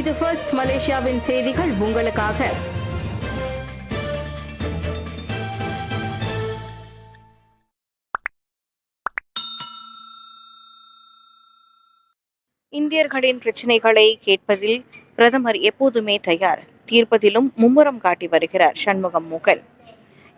இது ஃபர்ஸ்ட் மலேசியாவின் செய்திகள் உங்களுக்காக. இந்தியர்களின் பிரச்சினைகளை கேட்பதில் பிரதமர் எப்போதுமே தயார், தீர்ப்பதிலும் மும்முரம் காட்டி வருகிறார் சண்முகம் மூக்கன்.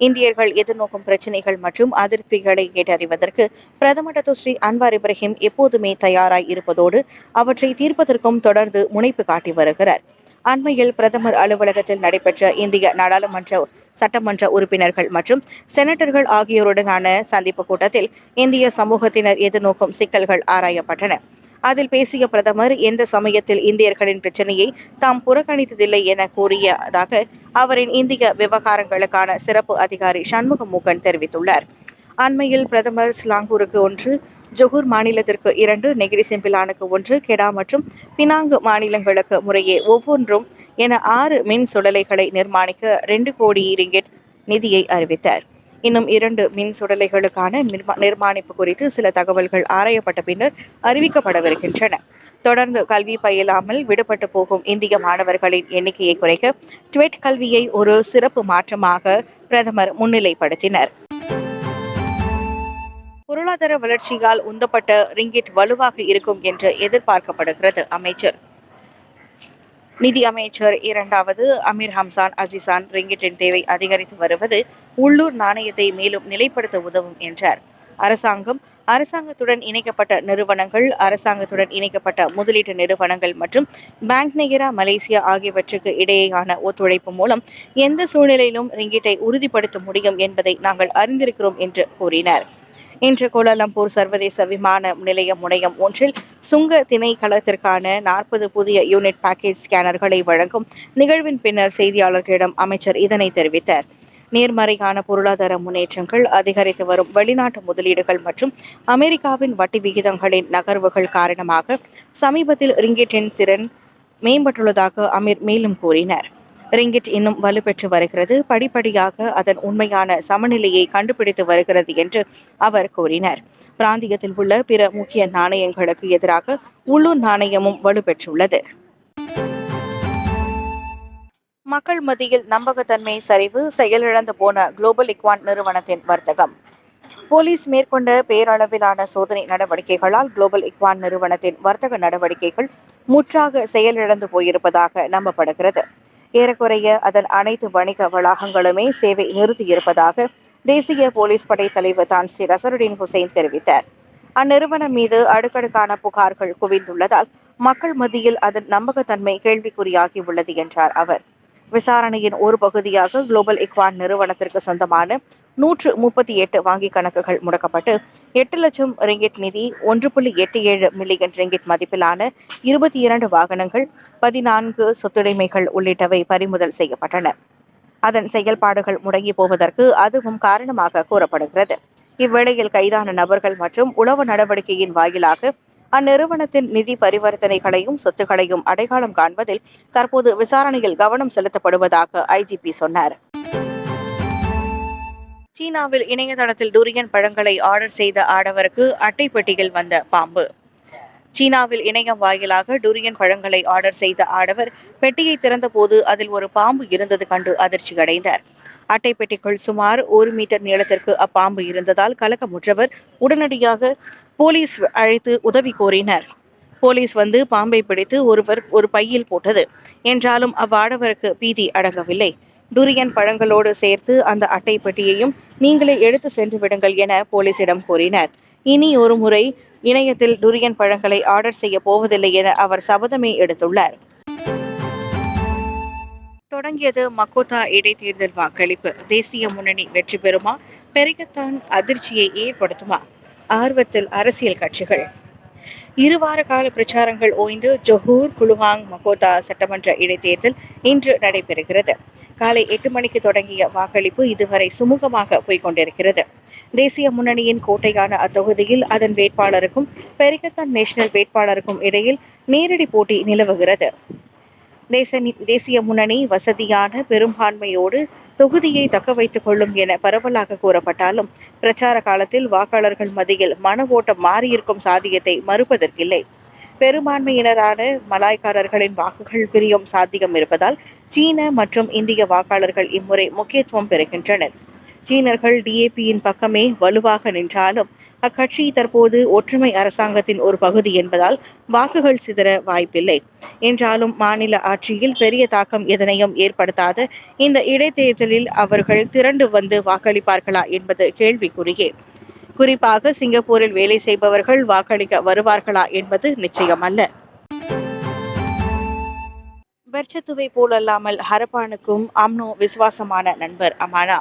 இந்தியர்கள் எதிர்நோக்கும் பிரச்சினைகள் மற்றும் அதிருப்திகளை கேட்டறிவதற்கு பிரதமர் ஸ்ரீ அன்வார் இப்ராஹிம் எப்போதுமே தயாராய் இருப்பதோடு அவற்றை தீர்ப்பதற்கும் தொடர்ந்து முனைப்பு காட்டி வருகிறார். அண்மையில் பிரதமர் அலுவலகத்தில் நடைபெற்ற இந்திய நாடாளுமன்ற சட்டமன்ற உறுப்பினர்கள் மற்றும் செனட்டர்கள் ஆகியோருடனான சந்திப்பு கூட்டத்தில் இந்திய சமூகத்தினர் எதிர்நோக்கும் சிக்கல்கள் ஆராயப்பட்டன. அதில் பேசிய பிரதமர் எந்த சமயத்தில் இந்தியர்களின் பிரச்சனையை தாம் புறக்கணித்ததில்லை என கூறியதாக அவரின் இந்திய விவகாரங்களுக்கான சிறப்பு அதிகாரி சண்முகம் மூக்கன் தெரிவித்துள்ளார். அண்மையில் பிரதமர் ஸ்லாங்கூருக்கு 1, ஜொகூர் மாநிலத்திற்கு 2, நெகிரி செம்பிலானுக்கு 1, கெடா மற்றும் பினாங்கு மாநிலங்களுக்கு முறையே ஒவ்வொன்றும் என 6 மின் சுடலைகளை நிர்மாணிக்க 2 கோடி ரிங்கெட் நிதியை அறிவித்தார். இன்னும் 2 மின் சுடலைகளுக்கான நிர்மாணிப்பு குறித்து சில தகவல்கள் ஆராயப்பட்ட பின்னர் அறிவிக்கப்படவிருக்கின்றன. தொடர்ந்து கல்வி பயிலாமல் விடுபட்டு போகும் இந்திய மாணவர்களின் எண்ணிக்கையை குறைக்க ட்வெட் கல்வியை ஒரு சிறப்பு மாற்றமாக பிரதமர் முன்னிலைப்படுத்தினர். பொருளாதார வளர்ச்சியால் உந்தப்பட்ட ரிங்கிட் வலுவாக இருக்கும் என்று எதிர்பார்க்கப்படுகிறது. நிதி அமைச்சர் 2வது அமீர் ஹம்சான் அசிசான் ரிங்கிட்டின் தேவை அதிகரித்து வருவது உள்ளூர் நாணயத்தை மேலும் நிலைப்படுத்த உதவும் என்றார். அரசாங்கத்துடன் இணைக்கப்பட்ட நிறுவனங்கள், அரசாங்கத்துடன் இணைக்கப்பட்ட முதலீட்டு நிறுவனங்கள் மற்றும் பேங்க் நெகிரா மலேசியா ஆகியவற்றுக்கு இடையேயான ஒத்துழைப்பு மூலம் எந்த சூழ்நிலையிலும் ரிங்கிட்டை உறுதிப்படுத்த முடியும் என்பதை நாங்கள் அறிந்திருக்கிறோம் என்று கூறினார். இன்று கோலாலம்பூர் சர்வதேச விமான நிலையம் முனையம் 1 சுங்க திணைக்களத்திற்கான 40 புதிய யூனிட் பேக்கேஜ் ஸ்கேனர்களை வழங்கும் நிகழ்வின் பின்னர் செய்தியாளர்களிடம் அமைச்சர் இதனை தெரிவித்தார். நேர்மறையான பொருளாதார முன்னேற்றங்கள், அதிகரித்து வரும் வெளிநாட்டு முதலீடுகள் மற்றும் அமெரிக்காவின் வட்டி விகிதங்களின் நகர்வுகள் காரணமாக சமீபத்தில் ரிங்கிட்டின் திறன் மேம்பட்டுள்ளதாக அமீர் மேலும் கூறினார். ரிங்கிட் இன்னும் வலுப்பெற்று வருகிறது, படிப்படியாக அதன் உண்மையான சமநிலையை கண்டுபிடித்து வருகிறது என்று அவர் கூறினார். பிராந்தியத்தில் உள்ள பிற முக்கிய நாணயங்களுக்கு எதிராக உள்ளூர் நாணயமும் வலுப்பெற்றுள்ளது. மக்கள் மத்தியில் நம்பகத்தன்மை சரிவு, செயலிழந்து போன குளோபல் இக்வான் நிறுவனத்தின் வர்த்தகம். போலீஸ் மேற்கொண்ட பேரளவிலான சோதனை நடவடிக்கைகளால் குளோபல் இக்வான் நிறுவனத்தின் வர்த்தக நடவடிக்கைகள் முற்றாக செயலிழந்து போயிருப்பதாக நம்பப்படுகிறது. ஏறக்குறைய அதன் அனைத்து வணிக வளாகங்களுமே சேவை நிறுத்தியிருப்பதாக தேசிய போலீஸ் படை தலைவர் தான் ஸ்ரீ ரசருடீன் ஹுசைன் தெரிவித்தார். அந்நிறுவனம் மீது அடுக்கடுக்கான புகார்கள் குவிந்துள்ளதால் மக்கள் மத்தியில் அதன் நம்பகத்தன்மை கேள்விக்குறியாகியுள்ளது என்றார் அவர். விசாரணையின் ஒரு பகுதியாக குளோபல் இக்வான் நிறுவனத்திற்கு சொந்தமான 138 வங்கி கணக்குகள் முடக்கப்பட்டு 8 லட்சம் ரிங்கிட் நிதி, 1.87 மில்லியன் ரிங்கிட் மதிப்பிலான 22 வாகனங்கள், 14 சொத்துடைமைகள் உள்ளிட்டவை பறிமுதல் செய்யப்பட்டன. அதன் செயல்பாடுகள் முடங்கி போவதற்கு அதுவும் காரணமாக கூறப்படுகிறது. இவ்வேளையில் கைதான நபர்கள் மற்றும் உளவு நடவடிக்கையின் வாயிலாக அந்நிறுவனத்தின் நிதி பரிவர்த்தனைகளையும் சொத்துக்களையும் அடையாளம் காண்பதில் தற்போது விசாரணையில் கவனம் செலுத்தப்படுவதாக ஐஜிபி சொன்னார். சீனாவில் இணையதளத்தில் டூரியன் பழங்களை ஆர்டர் செய்த ஆடவருக்கு அட்டை பெட்டியில் வந்த பாம்பு. சீனாவில் இணையம் வாயிலாக டூரியன் பழங்களை ஆர்டர் செய்த ஆடவர் பெட்டியை திறந்தபோது அதில் ஒரு பாம்பு இருந்தது கண்டு அதிர்ச்சியடைந்தார். அட்டை பெட்டிக்குள் சுமார் 1 மீட்டர் நீளத்திற்கு அப்பாம்பு இருந்ததால் கலக்கமுற்றவர் உடனடியாக போலீஸ் அழைத்து உதவி கோரினர். போலீஸ் வந்து பாம்பை பிடித்து ஒரு பையில் போட்டது. என்றாலும் அவ்வாடவருக்கு பீதி அடங்கவில்லை. டூரியன் பழங்களோடு சேர்த்து அந்த அட்டை பெட்டியையும் நீங்களே எடுத்து சென்று விடுங்கள் என போலீசிடம் கூறினார். இனி ஒரு முறை இணையத்தில் டூரியன் பழங்களை ஆர்டர் செய்ய போவதில்லை என அவர் சபதமே எடுத்துள்ளார். தொடங்கியது மக்கோத்தா இடைத்தேர்தல் வாக்களிப்பு. தேசிய முன்னணி வெற்றி பெறுமா? பெரிகத்தான் அதிர்ச்சியை ஏற்படுத்துமா? ஆர்வத்தில் அரசியல் கட்சிகள். 2 வார கால பிரச்சாரங்கள் ஓய்ந்து ஜொஹூர், குலுவாங், மக்கோத்தா சட்டமன்ற இடைத்தேர்தல் இன்று நடைபெறுகிறது. காலை 8 மணிக்கு தொடங்கிய வாக்களிப்பு இதுவரை சுமூகமாக போய்கொண்டிருக்கிறது. தேசிய முன்னணியின் கோட்டையான அத்தொகுதியில் அதன் வேட்பாளருக்கும் பெரிகத்தான் நேஷனல் வேட்பாளருக்கும் இடையில் நேரடி போட்டி நிலவுகிறது. தேசிய முன்னணி வசதியான பெரும்பான்மையோடு தொகுதியை தக்க வைத்துக் கொள்ளும் என பரவலாக கூறப்பட்டாலும் பிரச்சார காலத்தில் வாக்காளர்கள் மத்தியில் மன ஓட்டம் மாறியிருக்கும் சாதியத்தை மறுப்பதற்கில்லை. பெரும்பான்மையினரான மலாய்க்காரர்களின் வாக்குகள் பிரியும் சாத்தியம் இருப்பதால் சீன மற்றும் இந்திய வாக்காளர்கள் இம்முறை முக்கியத்துவம் பெறுகின்றனர். சீனர்கள் டிஏபியின் பக்கமே வலுவாக நின்றாலும் அக்கட்சி தற்போது ஒற்றுமை அரசாங்கத்தின் ஒரு பகுதி என்பதால் வாக்குகள் சிதற வாய்ப்பில்லை. என்றாலும் மாநில ஆட்சியில் பெரிய தாக்கம் எதனையும் ஏற்படுத்தாத இந்த இடைத்தேர்தலில் அவர்கள் திரண்டு வந்து வாக்களிப்பார்களா என்பது கேள்விக்குறியே. குறிப்பாக சிங்கப்பூரில் வேலை செய்பவர்கள் வாக்களிக்க வருவார்களா என்பது நிச்சயமல்ல. பெர்சத்துவை போலல்லாமல் ஹரப்பானுக்கும் அம்னோ விசுவாசமான நண்பர் அமானா.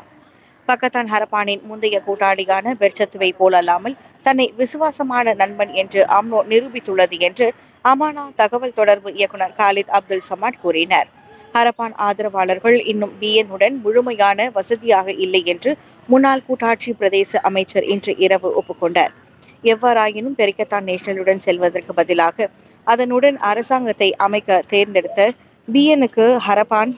பக்கத்தான் ஹரப்பானின் முந்தைய கூட்டாளியான பெர்சத்துவை போலல்லாமல் தன்னை விசுவாசமான நண்பன் என்று அம்னோ நிரூபித்துள்ளது என்று அமானா தகவல் தொடர்பு இயக்குனர் காலித் அப்துல் சமாட் கூறினார். ஹரப்பான் ஆதரவாளர்கள் இன்னும் பிஎன்-உடன் முழுமையான வசதியாக இல்லை என்று முன்னாள் கூட்டாட்சி பிரதேச அமைச்சர் இன்று இரவு ஒப்புக்கொண்டார். எவ்வாறாயினும் பெரிக்கத்தான் நேஷனலுடன் செல்வதற்கு பதிலாக அதனுடன் அரசாங்கத்தை அமைக்க தேர்ந்தெடுத்த பிஎனுக்கு ஹரப்பான்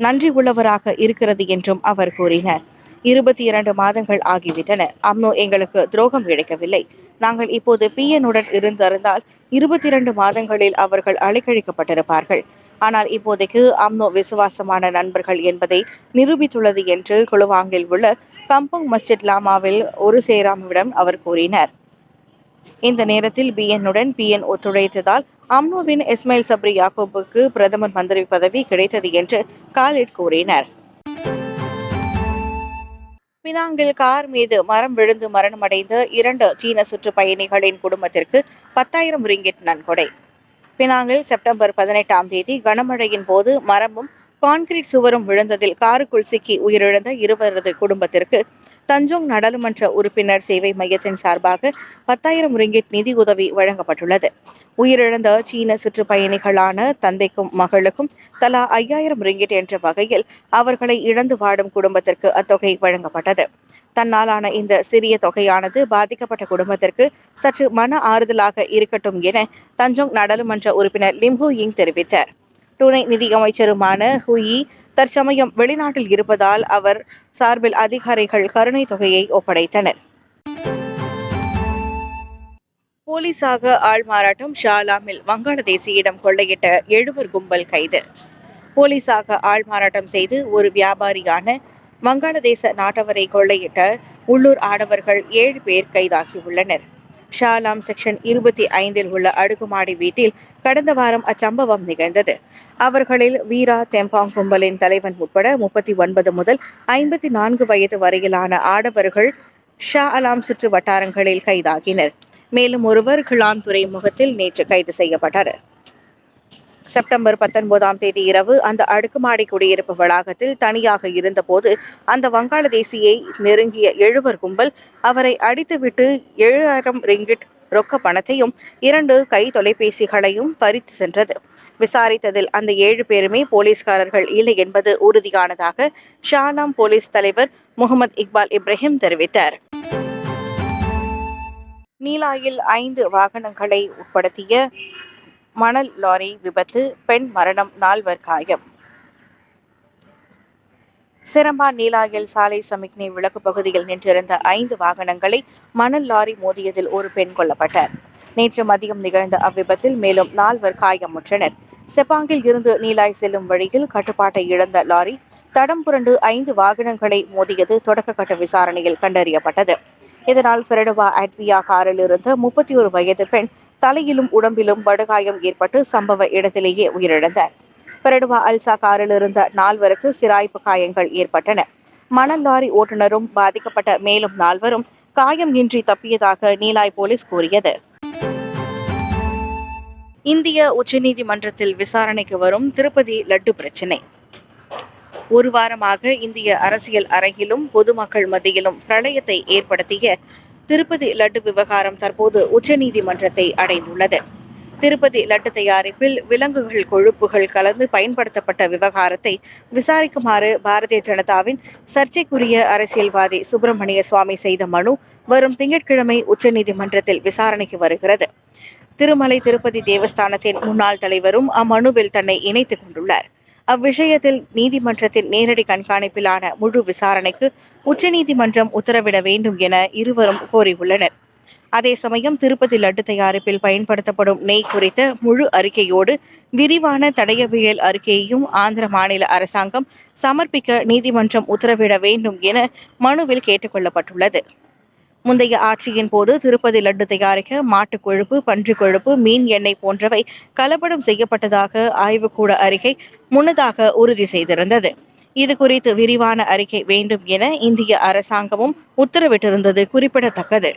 நன்றி உள்ளவராக இருக்கிறது என்றும் அவர் கூறினார். 22 மாதங்கள் ஆகிவிட்டன. அம்னோ எங்களுக்கு துரோகம் இழைக்கவில்லை. நாங்கள் இப்போது பிஎனுடன் இருந்திருந்தால் 22 மாதங்களில் அவர்கள் அலைக்கழிக்கப்பட்டிருப்பார்கள். ஆனால் இப்போதைக்கு அம்னோ விசுவாசமான நண்பர்கள் என்பதை நிரூபித்துள்ளது என்று குலுவாங்கில் உள்ள கம்பங் மஸ்ஜித் லாமாவில் ஒரு சேராமிடம் அவர் கூறினார். இந்த நேரத்தில் பிஎன்-உடன் பிஎன் ஒத்துழைத்ததால் அம்னோவின் இஸ்மாயில் சப்ரி யாக்கூபுக்கு பிரதமர் மந்திரி பதவி கிடைத்தது என்று காலிட் கூறினார். பினாங்கில் கார் மீது மரம் விழுந்து மரணமடைந்த 2 சீன சுற்றுப்பயணிகளின் குடும்பத்திற்கு 10,000 ரிங்கிட் நன்கொடை. பினாங்கில் செப்டம்பர் 18ஆம் தேதி கனமழையின் போது மரமும் கான்கிரீட் சுவரும் விழுந்ததில் காருக்குள் சிக்கி உயிரிழந்த 2 குடும்பத்திற்கு தஞ்சோங் நாடாளுமன்ற உறுப்பினர் சேவை மையத்தின் சார்பாக 10,000 ரிங்கிட் நிதி உதவி வழங்கப்பட்டுள்ளது. உயிரிழந்த சீன சுற்றுப்பயணிகளான தந்தைக்கும் மகளுக்கும் தலா 5,000 ரிங்கிட் என்ற வகையில் அவர்களை இழந்து வாடும் குடும்பத்திற்கு அத்தொகை வழங்கப்பட்டது. தன்னாலான இந்த சிறிய தொகையானது பாதிக்கப்பட்ட குடும்பத்திற்கு சற்று மன ஆறுதலாக இருக்கட்டும் என தஞ்சோங் நாடாளுமன்ற உறுப்பினர் லிம் ஹூ யிங் தெரிவித்தார். துணை நிதியமைச்சருமான ஹூயி தற்சமயம் வெளிநாட்டில் இருப்பதால் அவர் சார்பில் அதிகாரிகள் கருணை தொகையை ஒப்படைத்தனர். போலீசாக ஆள்மாறாட்டம். ஷாலாமில் வங்காளதேசியிடம் கொள்ளையிட்ட 7 கும்பல் கைது. போலீசாக ஆள்மாறாட்டம் செய்து ஒரு வியாபாரியான வங்காளதேச நாட்டவரை கொள்ளையிட்ட உள்ளூர் ஆடவர்கள் 7 பேர் கைதாகியுள்ளனர். ஷாலாம் செக்ஷன் 25 உள்ள அடுக்குமாடி வீட்டில் கடந்த வாரம் அச்சம்பவம் நிகழ்ந்தது. அவர்களில் வீரா தெம்பாங் கும்பலின் தலைவன் உட்பட 39 முதல் 54 வயது வரையிலான ஆடவர்கள் ஷா அலாம் சுற்று வட்டாரங்களில் கைதாகினர். மேலும் ஒருவர் கிளான் துறைமுகத்தில் நேற்று கைது செய்யப்பட்டார். செப்டம்பர் 19ஆம் தேதி இரவு அந்த அடுக்குமாடி குடியிருப்பு வளாகத்தில் தனியாக இருந்தபோது அந்த வங்காளதேசியை நெருங்கிய 7 கும்பல் அவரை அடித்துவிட்டு 7,000 ரிங்கிட் ரொக்க பணத்தையும் 2 கை தொலைபேசிகளையும் பறித்து சென்றது. விசாரித்ததில் அந்த 7 பேருமே போலீஸ்காரர்கள் இல்லை என்பது உறுதியானதாக ஷாலாம் போலீஸ் தலைவர் முகமது இக்பால் இப்ராஹிம் தெரிவித்தார். நீலாயில் 5 வாகனங்களை உட்படுத்திய மணல் லாரி விபத்து, பெண் மரணம், 4 காயம். சிரம்பான் நீலாயில் சாலை சமிக்ஞை விளக்கு பகுதியில் நின்றிருந்த 5 வாகனங்களை மணல் லாரி மோதியதில் ஒரு பெண் கொல்லப்பட்டார். நேற்று மதியம் நிகழ்ந்த அவ்விபத்தில் மேலும் 4 காயமுற்றனர். செப்பாங்கில் இருந்து நீலாய் செல்லும் வழியில் கட்டுப்பாட்டை இழந்த லாரி தடம் புரண்டு 5 வாகனங்களை மோதியது தொடக்கக்கட்ட விசாரணையில் கண்டறியப்பட்டது. இதனால் பெரடுவா அட்வியா காரில் இருந்த 31 வயது பெண் தலையிலும் உடம்பிலும் படுகாயம் ஏற்பட்டு சம்பவ இடத்திலேயே உயிரிழந்தார். பெரடுவா அல்சா காரில் இருந்த 4 சிராய்ப்பு காயங்கள் ஏற்பட்டன. மணல் லாரி ஓட்டுநரும் பாதிக்கப்பட்ட மேலும் 4 காயம் இன்றி தப்பியதாக நீலாய் போலீஸ் கூறியது. இந்திய உச்சநீதிமன்றத்தில் விசாரணைக்கு வரும் திருப்பதி லட்டு பிரச்சினை. ஒரு வாரமாக இந்திய அரசியல் அரங்கிலும் பொதுமக்கள் மத்தியிலும் பிரளயத்தை ஏற்படுத்திய திருப்பதி லட்டு விவகாரம் தற்போது உச்சநீதிமன்றத்தை அடைந்துள்ளது. திருப்பதி லட்டு தயாரிப்பில் விலங்குகள் கொழுப்புகள் கலந்து பயன்படுத்தப்பட்ட விவகாரத்தை விசாரிக்குமாறு பாரதிய ஜனதாவின் சர்ச்சைக்குரிய அரசியல்வாதி சுப்பிரமணிய சுவாமி செய்த மனு வரும் திங்கட்கிழமை உச்சநீதிமன்றத்தில் விசாரணைக்கு வருகிறது. திருமலை திருப்பதி தேவஸ்தானத்தின் முன்னாள் தலைவரும் அம்மனுவில் தன்னை இணைத்துக் கொண்டுள்ளார். அவ்விஷயத்தில் நீதிமன்றத்தின் நேரடி கண்காணிப்பிலான முழு விசாரணைக்கு உச்சநீதிமன்றம் உத்தரவிட வேண்டும் என இருவரும் கோரியுள்ளனர். அதே சமயம் திருப்பதி லட்டு தயாரிப்பில் பயன்படுத்தப்படும் நெய் குறித்த முழு அறிக்கையோடு விரிவான தடயவியல் அறிக்கையையும் ஆந்திர மாநில அரசாங்கம் சமர்ப்பிக்க நீதிமன்றம் உத்தரவிட வேண்டும் என மனுவில் கேட்டுக் கொள்ளப்பட்டுள்ளது. முந்தைய ஆட்சியின் போது திருப்பதி லட்டு தயாரிக்க மாட்டுக் கொழுப்பு, பன்றிக் கொழுப்பு, மீன் எண்ணெய் போன்றவை கலப்படம் செய்யப்பட்டதாக ஆய்வுக்கூட அறிக்கை முன்னதாக உறுதி செய்திருந்தது. இது குறித்து விரிவான அறிக்கை வேண்டும் என இந்திய அரசாங்கமும் உத்தரவிட்டிருந்தது குறிப்பிடத்தக்கது.